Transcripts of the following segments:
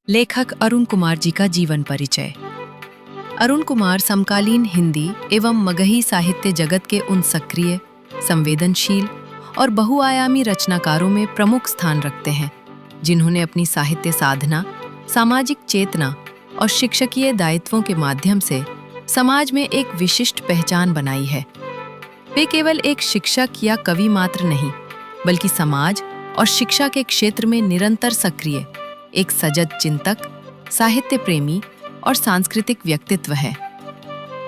लेखक अरुण कुमार जी का जीवन परिचय। अरुण कुमार समकालीन हिंदी एवं मगही साहित्य जगत के उन सक्रिय, संवेदनशील और बहुआयामी रचनाकारों में प्रमुख स्थान रखते हैं जिन्होंने अपनी साहित्य साधना, सामाजिक चेतना और शिक्षकीय दायित्वों के माध्यम से समाज में एक विशिष्ट पहचान बनाई है। वे केवल एक शिक्षक या कवि मात्र नहीं, बल्कि समाज और शिक्षा के क्षेत्र में निरंतर सक्रिय एक सजग चिंतक, साहित्य प्रेमी और सांस्कृतिक व्यक्तित्व है।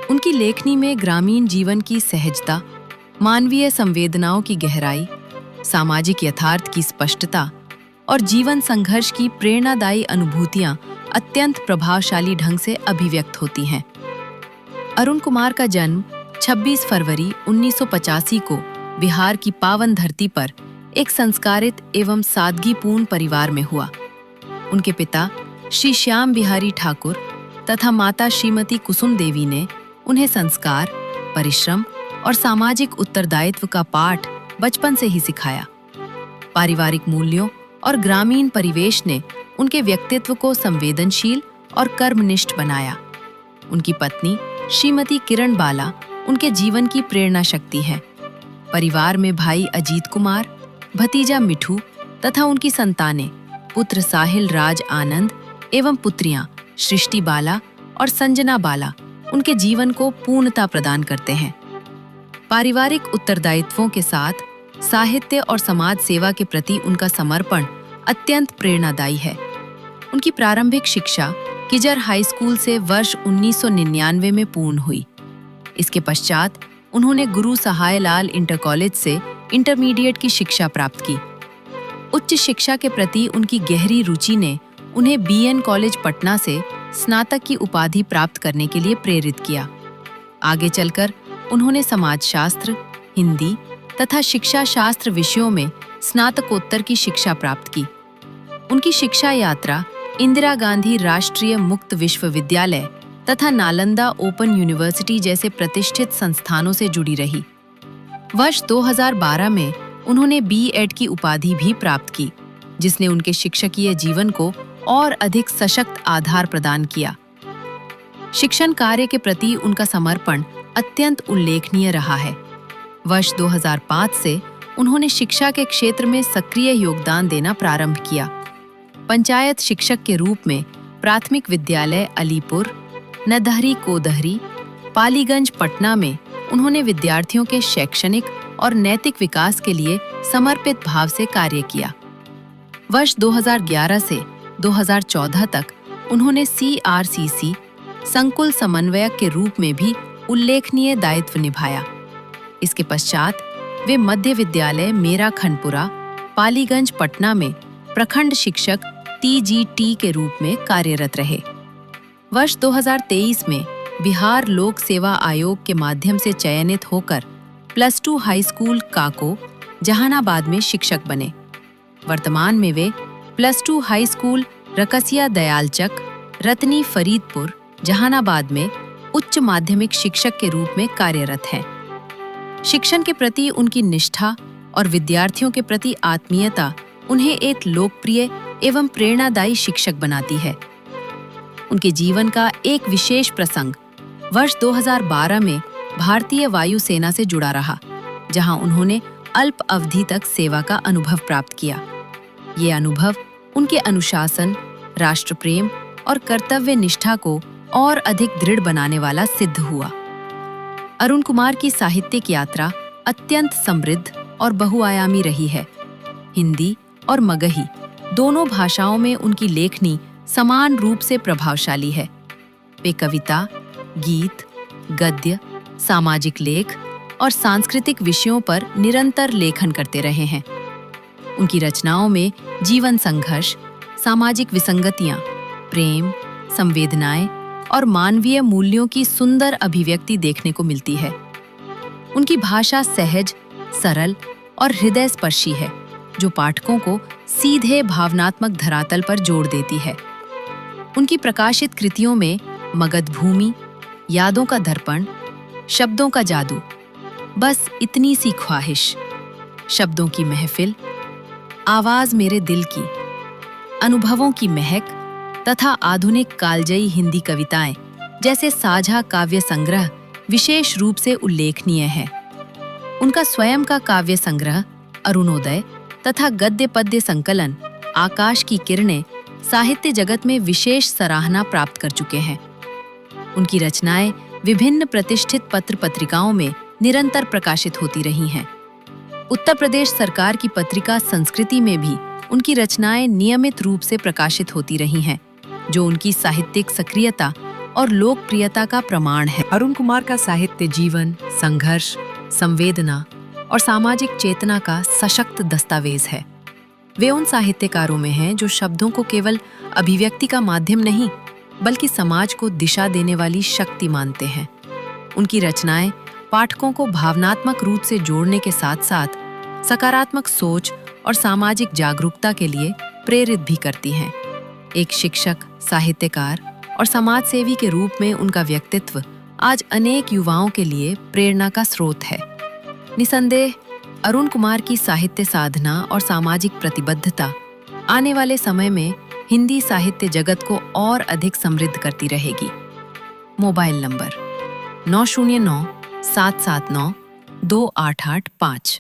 उनकी लेखनी में ग्रामीण जीवन की सहजता, मानवीय संवेदनाओं की गहराई, सामाजिक यथार्थ की स्पष्टता और जीवन संघर्ष की प्रेरणादायी अनुभूतियां अत्यंत प्रभावशाली ढंग से अभिव्यक्त होती हैं। अरुण कुमार का जन्म 26 फरवरी 1985 को बिहार की पावन धरती पर एक संस्कारित एवं सादगीपूर्ण परिवार में हुआ। उनके पिता श्री श्याम बिहारी ठाकुर तथा माता श्रीमती कुसुम देवी ने उन्हें संस्कार, परिश्रम और सामाजिक उत्तरदायित्व का पाठ बचपन से ही सिखाया। पारिवारिक मूल्यों और ग्रामीण परिवेश ने उनके व्यक्तित्व को संवेदनशील और कर्मनिष्ठ बनाया। उनकी पत्नी श्रीमती किरण बाला उनके जीवन की प्रेरणा शक्ति है। परिवार में भाई अजीत कुमार, भतीजा मिठू तथा उनकी संतानें पुत्र साहिल राज आनंद एवं पुत्रियां सृष्टि बाला और संजना बाला उनके जीवन को पूर्णता प्रदान करते हैं। पारिवारिक उत्तरदायित्वों के साथ साहित्य और समाज सेवा के प्रति उनका समर्पण अत्यंत प्रेरणादायी है। उनकी प्रारंभिक शिक्षा किजर हाई स्कूल से वर्ष 1999 में पूर्ण हुई। इसके पश्चात उन्होंने गुरु सहाय लाल इंटर कॉलेज से इंटरमीडिएट की शिक्षा प्राप्त की। उच्च शिक्षा के प्रति उनकी गहरी रुचि ने उन्हें BN कॉलेज पटना से स्नातक की उपाधि प्राप्त करने के लिए प्रेरित किया। आगे चलकर उन्होंने समाजशास्त्र, हिंदी तथा शिक्षा शास्त्र विषयों में स्नातकोत्तर की शिक्षा प्राप्त की। उनकी शिक्षा यात्रा इंदिरा गांधी राष्ट्रीय मुक्त विश्वविद्यालय तथा नालंदा ओपन यूनिवर्सिटी जैसे प्रतिष्ठित संस्थानों से जुड़ी रही। वर्ष 2012 में उन्होंने B.Ed की उपाधि भी प्राप्त की, जिसने उनके शिक्षकीय जीवन को और अधिक सशक्त आधार प्रदान किया। शिक्षण कार्य के प्रति उनका समर्पण अत्यंत उल्लेखनीय रहा है। वर्ष 2005 से उन्होंने शिक्षा के क्षेत्र में सक्रिय योगदान देना प्रारंभ किया। पंचायत शिक्षक के रूप में प्राथमिक विद्यालय अलीपुर, नदहरी कोदहरी, पालीगंज पटना में उन्होंने विद्यार्थियों के शैक्षणिक और नैतिक विकास के लिए समर्पित भाव से कार्य किया। वर्ष 2011 से 2014 तक उन्होंने CRCC संकुल समन्वयक के रूप में भी उल्लेखनीय दायित्व निभाया। इसके पश्चात वे मध्य विद्यालय मेरा खनपुरा, पालीगंज पटना में प्रखंड शिक्षक TGT के रूप में कार्यरत रहे। वर्ष 2023 में बिहार लोक सेवा आयोग के माध्यम से चयनित होकर +2 हाई स्कूल काको, जहानाबाद में शिक्षक बने। वर्तमान में वे +2 हाई स्कूल रकसिया दयालचक, रतनी फरीदपुर, जहानाबाद में उच्च माध्यमिक शिक्षक के रूप में कार्यरत हैं। शिक्षण के प्रति उनकी निष्ठा और विद्यार्थियों के प्रति आत्मीयता उन्हें एक लोकप्रिय एवं प्रेरणादायी शिक्षक बनाती है। उनके जीवन का एक विशेष प्रसंग वर्ष 2012 में भारतीय वायुसेना से जुड़ा रहा, जहां उन्होंने अल्प अवधि तक सेवा का अनुभव प्राप्त किया। ये अनुभव उनके अनुशासन, राष्ट्रप्रेम और कर्तव्य निष्ठा को और अधिक दृढ़ बनाने वाला सिद्ध हुआ। अरुण कुमार की साहित्यिक यात्रा अत्यंत समृद्ध और बहुआयामी रही है। हिंदी और मगही दोनों भाषाओं में उनकी लेखनी समान रूप से प्रभावशाली है। वे कविता, गीत, गद्य, सामाजिक लेख और सांस्कृतिक विषयों पर निरंतर लेखन करते रहे हैं। उनकी रचनाओं में जीवन संघर्ष, सामाजिक विसंगतियां, प्रेम, संवेदनाएं और मानवीय मूल्यों की सुंदर अभिव्यक्ति देखने को मिलती है। उनकी भाषा सहज, सरल और हृदयस्पर्शी है, जो पाठकों को सीधे भावनात्मक धरातल पर जोड़ देती है। उनकी प्रकाशित कृतियों में मगध भूमि, यादों का दर्पण, शब्दों का जादू, बस इतनी सी ख्वाहिश, शब्दों की महफिल, आवाज मेरे दिल की, अनुभवों की महक तथा आधुनिक कालजयी हिंदी कविताएं जैसे साझा काव्य संग्रह विशेष रूप से उल्लेखनीय है। उनका स्वयं का काव्य संग्रह अरुणोदय तथा गद्य पद्य संकलन आकाश की किरणें साहित्य जगत में विशेष सराहना प्राप्त कर चुके हैं। उनकी रचनाएं विभिन्न प्रतिष्ठित पत्र पत्रिकाओं में निरंतर प्रकाशित होती रही हैं। उत्तर प्रदेश सरकार की पत्रिका संस्कृति में भी उनकी रचनाएं नियमित रूप से प्रकाशित होती रही हैं, जो उनकी साहित्यिक सक्रियता और लोकप्रियता का प्रमाण है। अरुण कुमार का साहित्य जीवन, संघर्ष, संवेदना और सामाजिक चेतना का सशक्त दस्तावेज है। वे उन साहित्यकारों में हैं जो शब्दों को केवल अभिव्यक्ति का माध्यम नहीं, बल्कि समाज को दिशा देने वाली शक्ति मानते हैं। उनकी रचनाएं पाठकों को भावनात्मक रूप से जोड़ने के साथ साथ सकारात्मक सोच और सामाजिक जागरूकता के लिए प्रेरित भी करती हैं। एक शिक्षक, साहित्यकार और समाजसेवी के रूप में उनका व्यक्तित्व आज अनेक युवाओं के लिए प्रेरणा का स्रोत है। निसंदेह अरुण कुमार की साहित्य साधना और सामाजिक प्रतिबद्धता आने वाले समय में हिंदी साहित्य जगत को और अधिक समृद्ध करती रहेगी। Mobile number 909 779 2885।